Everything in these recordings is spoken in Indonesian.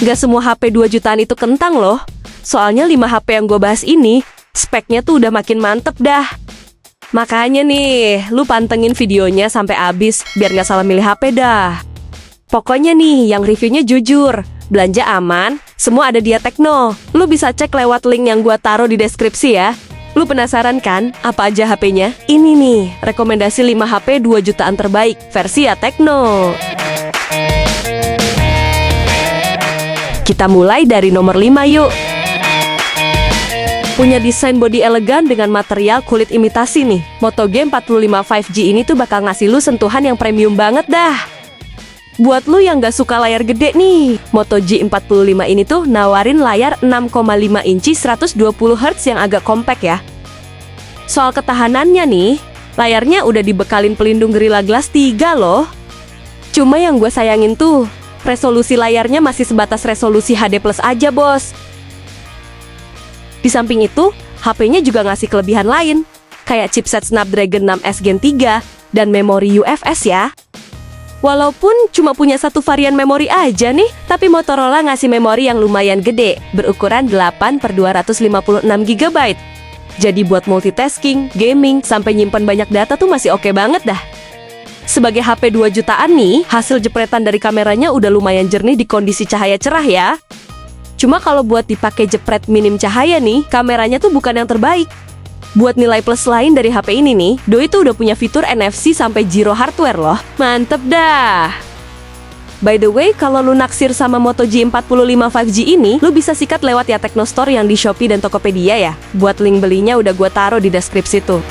Gak semua HP 2 jutaan itu kentang loh. Soalnya 5 HP yang gue bahas ini, speknya tuh udah makin mantep dah. Makanya nih, lu pantengin videonya sampai habis biar gak salah milih HP dah. Pokoknya nih, yang reviewnya jujur, belanja aman, semua ada di Tekno. Lu bisa cek lewat link yang gua taruh di deskripsi ya. Lu penasaran kan, apa aja HP-nya? Ini nih, rekomendasi 5 HP 2 jutaan terbaik, versi Tekno. Kita mulai dari nomor 5 yuk. Punya desain bodi elegan dengan material kulit imitasi nih. Moto G45 5G ini tuh bakal ngasih lu sentuhan yang premium banget dah. Buat lu yang gak suka layar gede nih, Moto G45 ini tuh nawarin layar 6,5 inci 120Hz yang agak compact ya. Soal ketahanannya nih, layarnya udah dibekalin pelindung Gorilla Glass 3 loh. Cuma yang gue sayangin tuh, resolusi layarnya masih sebatas resolusi HD Plus aja bos. Di samping itu, HP-nya juga ngasih kelebihan lain, kayak chipset Snapdragon 6S Gen 3 dan memori UFS ya. Walaupun cuma punya satu varian memori aja nih, tapi Motorola ngasih memori yang lumayan gede, berukuran 8/256 GB. Jadi buat multitasking, gaming, sampai nyimpen banyak data tuh masih oke banget dah. Sebagai HP 2 jutaan nih, hasil jepretan dari kameranya udah lumayan jernih di kondisi cahaya cerah ya. Cuma kalau buat dipakai jepret minim cahaya nih, kameranya tuh bukan yang terbaik. Buat nilai plus lain dari HP ini nih, Doi tuh udah punya fitur NFC sampai Zero hardware loh. Mantep dah! By the way, kalau lu naksir sama Moto G45 5G ini, lu bisa sikat lewat Tekno Store yang di Shopee dan Tokopedia ya. Buat link belinya udah gua taruh di deskripsi tuh.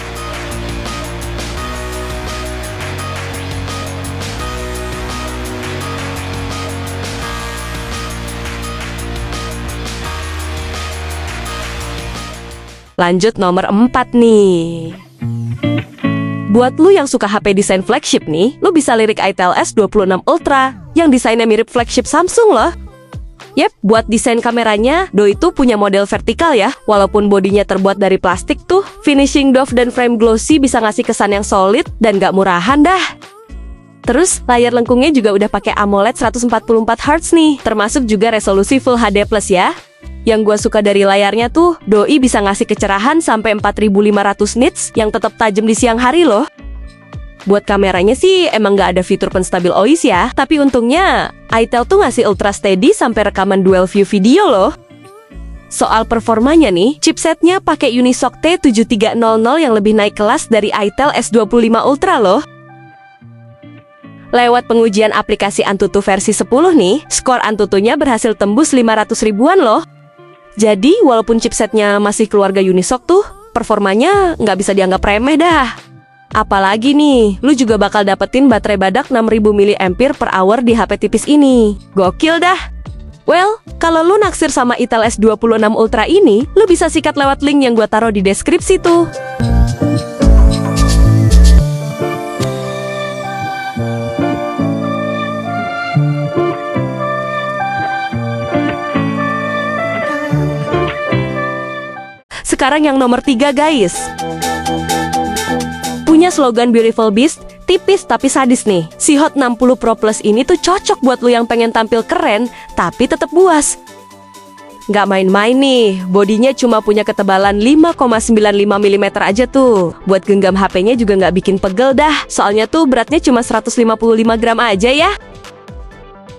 Lanjut nomor 4 nih. Buat lu yang suka HP desain flagship nih, lu bisa lirik Itel S26 Ultra yang desainnya mirip flagship Samsung loh. Yep, buat desain kameranya, Doi tuh punya model vertikal ya. Walaupun bodinya terbuat dari plastik tuh, finishing doff dan frame glossy bisa ngasih kesan yang solid dan gak murahan dah. Terus, layar lengkungnya juga udah pakai AMOLED 144Hz nih, termasuk juga resolusi Full HD Plus ya. Yang gue suka dari layarnya tuh, Doi bisa ngasih kecerahan sampai 4500 nits yang tetap tajam di siang hari loh. Buat kameranya sih emang gak ada fitur penstabil OIS ya, tapi untungnya Itel tuh ngasih ultra steady sampai rekaman dual view video loh. Soal performanya nih, chipsetnya pakai Unisoc T7300 yang lebih naik kelas dari Itel S25 Ultra loh. Lewat pengujian aplikasi Antutu versi 10 nih, skor Antutunya berhasil tembus 500 ribuan loh. Jadi, walaupun chipsetnya masih keluarga Unisoc tuh, performanya nggak bisa dianggap remeh dah. Apalagi nih, lu juga bakal dapetin baterai badak 6000 mAh di HP tipis ini. Gokil dah! Well, kalau lu naksir sama Itel S26 Ultra ini, lu bisa sikat lewat link yang gua taruh di deskripsi tuh. Sekarang yang nomor 3 guys. Punya slogan Beautiful Beast, tipis tapi sadis nih. Si Hot 60 Pro Plus ini tuh cocok buat lu yang pengen tampil keren, tapi tetap buas. Nggak main-main nih, bodinya cuma punya ketebalan 5,95 mm aja tuh. Buat genggam HP-nya juga nggak bikin pegel dah, soalnya tuh beratnya cuma 155 gram aja ya.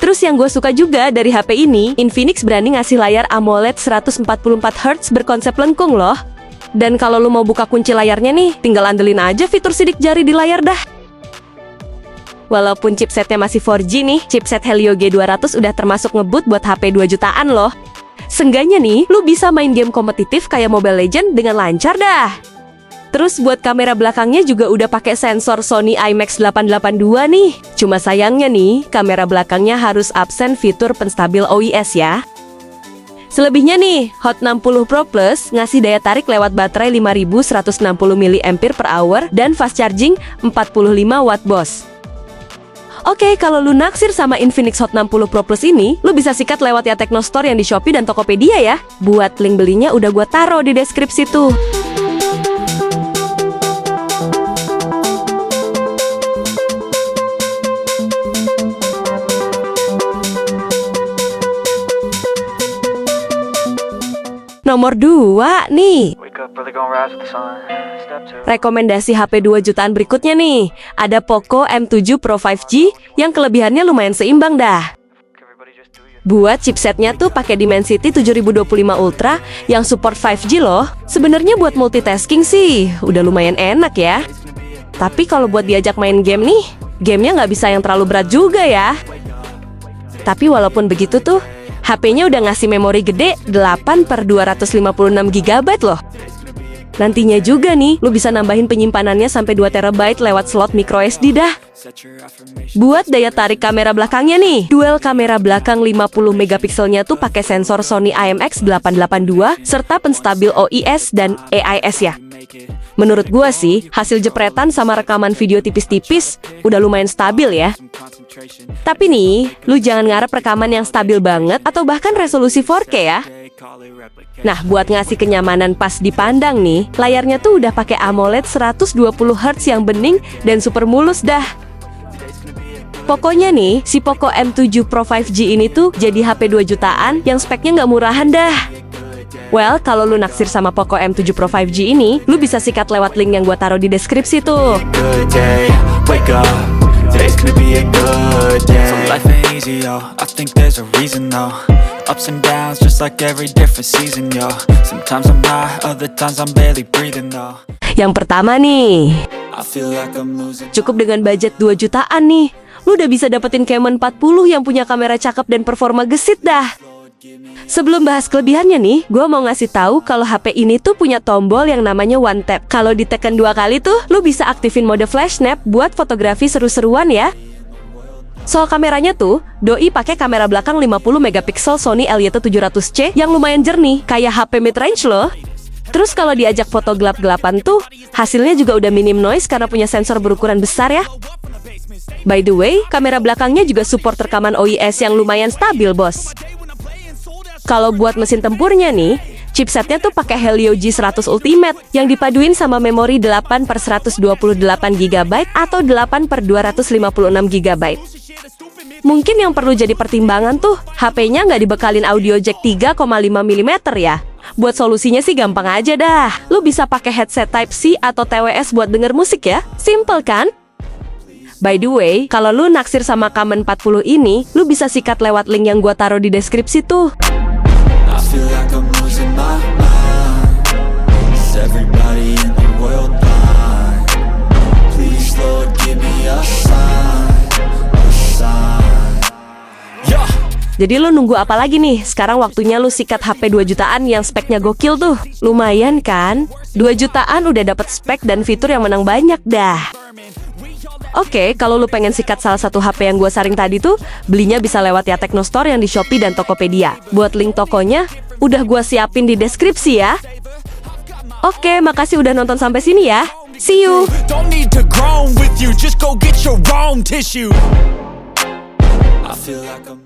Terus yang gue suka juga dari HP ini, Infinix berani ngasih layar AMOLED 144Hz berkonsep lengkung loh. Dan kalau lu mau buka kunci layarnya nih, tinggal andelin aja fitur sidik jari di layar dah. Walaupun chipsetnya masih 4G nih, chipset Helio G200 udah termasuk ngebut buat HP 2 jutaan loh. Seenggaknya nih, lu bisa main game kompetitif kayak Mobile Legends dengan lancar dah. Terus buat kamera belakangnya juga udah pakai sensor Sony IMX882 nih. Cuma sayangnya nih, kamera belakangnya harus absen fitur penstabil OIS ya. Selebihnya nih, Hot 60 Pro Plus ngasih daya tarik lewat baterai 5160 mAh dan fast charging 45 Watt bos. Oke, kalau lu naksir sama Infinix Hot 60 Pro Plus ini, lu bisa sikat lewat Tekno Store yang di Shopee dan Tokopedia ya. Buat link belinya udah gua taruh di deskripsi tuh. Nomor 2 nih. Wake up, brother, gonna rise with the sun. Step two. Rekomendasi HP 2 jutaan berikutnya nih. Ada Poco M7 Pro 5G yang kelebihannya lumayan seimbang dah. Everybody just do your Buat chipsetnya tuh pakai Dimensity 7025 Ultra yang support 5G loh. Sebenarnya buat multitasking sih udah lumayan enak ya. Tapi kalau buat diajak main game nih, gamenya nggak bisa yang terlalu berat juga ya. Tapi walaupun begitu tuh, HP-nya udah ngasih memori gede 8/256 GB loh. Nantinya juga nih, lu bisa nambahin penyimpanannya sampai 2 TB lewat slot microSD dah. set your affirmation. Buat daya tarik kamera belakangnya nih, dual kamera belakang 50 megapikselnya tuh pakai sensor Sony IMX882 serta penstabil OIS dan AIS ya. Make it Menurut gua sih, hasil jepretan sama rekaman video tipis-tipis udah lumayan stabil ya. some concentration. Tapi nih, lu jangan ngarep rekaman yang stabil banget atau bahkan resolusi 4K ya. They call it replicate. Nah, buat ngasih kenyamanan pas dipandang nih, layarnya tuh udah pakai AMOLED 120 Hz yang bening dan super mulus dah. Pokoknya nih, si Poco M7 Pro 5G ini tuh jadi HP 2 jutaan yang speknya nggak murahan dah. Well, kalau lu naksir sama Poco M7 Pro 5G ini, lu bisa sikat lewat link yang gua taruh di deskripsi tuh. Good day, wake up. Today's gonna be a good day. So life ain't easy, yo. I think there's a reason, though. Ups and downs, just like every different season, yo. Sometimes I'm high, other times I'm barely breathing, though. Yang pertama nih, I feel like I'm losing. cukup dengan budget 2 jutaan nih, lu udah bisa dapetin Camon 40 yang punya kamera cakep dan performa gesit dah. Sebelum bahas kelebihannya nih, gue mau ngasih tahu kalau HP ini tuh punya tombol yang namanya One Tap. Kalau ditekan 2 kali tuh, lu bisa aktifin mode flash snap buat fotografi seru-seruan ya. Soal kameranya tuh, doi pakai kamera belakang 50 megapiksel Sony LYT700C yang lumayan jernih, kayak HP mid-range loh. Terus kalau diajak foto gelap-gelapan tuh, hasilnya juga udah minim noise karena punya sensor berukuran besar ya. By the way, kamera belakangnya juga support rekaman OIS yang lumayan stabil, bos. Kalau buat mesin tempurnya nih, chipsetnya tuh pakai Helio G100 Ultimate yang dipaduin sama memori 8/128 GB atau 8/256 GB. Mungkin yang perlu jadi pertimbangan tuh, HP-nya nggak dibekalin audio jack 3,5 mm ya. Buat solusinya sih gampang aja dah. Lu bisa pakai headset Type-C atau TWS buat denger musik ya. Simple kan? By the way, kalau lu naksir sama Camon 40 ini, lu bisa sikat lewat link yang gua taruh di deskripsi tuh. I feel like I'm losing my mind. Is everybody in the world blind? Please, Lord, give me a sign, a sign. Yeah. Jadi lu nunggu apa lagi nih? Sekarang waktunya lu sikat HP 2 jutaan yang speknya gokil tuh. Lumayan kan? 2 jutaan udah dapet spek dan fitur yang menang banyak dah. Oke, kalau lu pengen sikat salah satu HP yang gua saring tadi tuh, belinya bisa lewat ya Tekno Store yang di Shopee dan Tokopedia. Buat link tokonya, udah gua siapin di deskripsi ya. Oke, makasih udah nonton sampai sini ya. See you! Don't need to groan with you, just go get your own tissue. I feel like I'm